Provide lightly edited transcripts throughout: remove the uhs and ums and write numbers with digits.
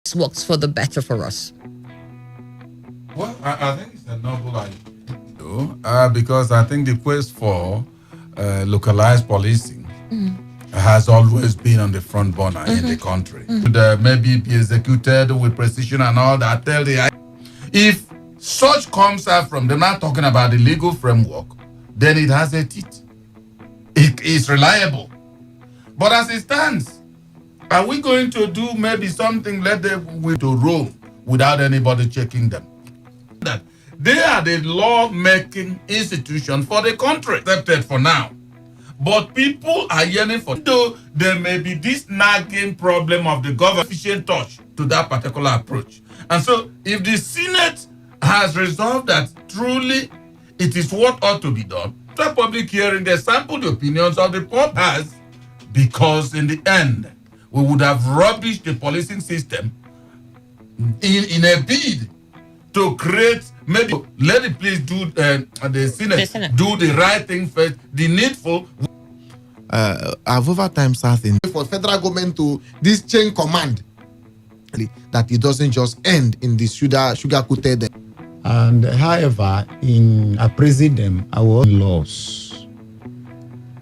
this works for the better for us? Well, I think it's a noble idea, because I think the quest for localized policing has always been on the front burner in the country. Could maybe be executed with precision and all that. If such comes out from them, not talking about the legal framework, then it has a teeth. It is reliable. But as it stands, are we going to do maybe something let them to roam without anybody checking them? That they are the law-making institution for the country, accepted for now. But people are yearning for, though there may be this nagging problem of the government efficient touch to that particular approach. And so if the Senate has resolved that truly it is what ought to be done, the public hearing, they sample the opinions of the populace, because in the end, we would have rubbished the policing system in a bid to create, maybe let the police do, the Senate do the right thing first, the needful. I've over time started for federal government to this chain command that it doesn't just end in the sugar coated. And however, in appraising them, our laws,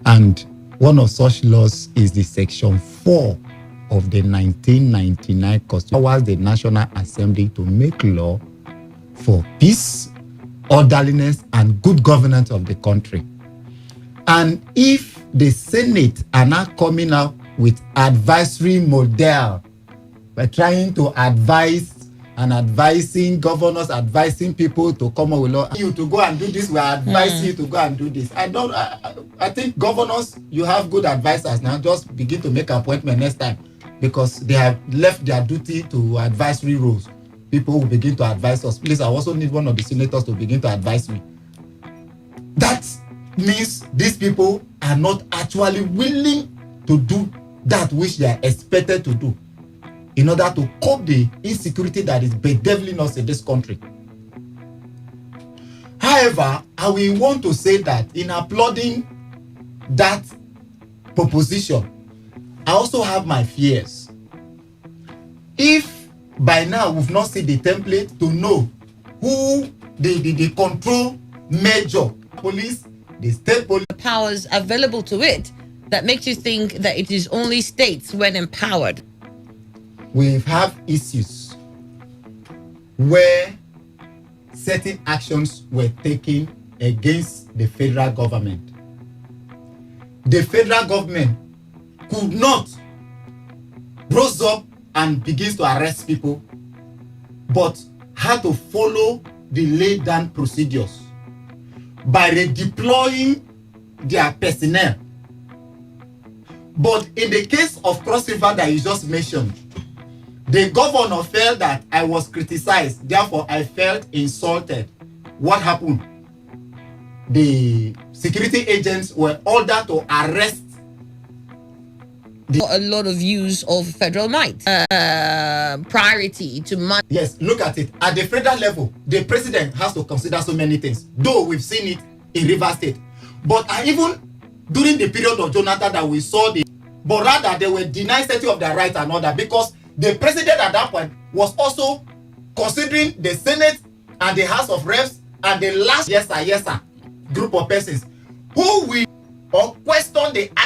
and one of such laws is the Section 4 of the 1999 Constitution, allows the National Assembly to make law for peace, orderliness, and good governance of the country. And if the Senate are now coming out with advisory model, by trying to advise and advising governors, advising people to come up with law, you to go and do this, we advise you to go and do this. I think governors, you have good advisors now, just begin to make appointment next time, because they have left their duty to advisory roles. People will begin to advise us. Please, I also need one of the senators to begin to advise me. That means these people are not actually willing to do that which they are expected to do in order to curb the insecurity that is bedeviling us in this country. However, I will want to say that in applauding that proposition, I also have my fears. If by now we've not seen the template to know who the control major police, the state police Powers available to it that makes you think that it is only states when empowered. We have issues where certain actions were taken against the federal government. The federal government could not rose up and begins to arrest people, but had to follow the laid down procedures by redeploying their personnel. But in the case of Cross River that you just mentioned, the governor felt that I was criticized, therefore I felt insulted. What happened? The security agents were ordered to arrest A lot of use of federal might, priority to money. Yes, look at it. At the federal level, the president has to consider so many things, though we've seen it in Rivers State. But even during the period of Jonathan that we saw but rather they were denied certain of their rights and order, because the president at that point was also considering the Senate and the House of Reps and the last yes sir group of persons who will question the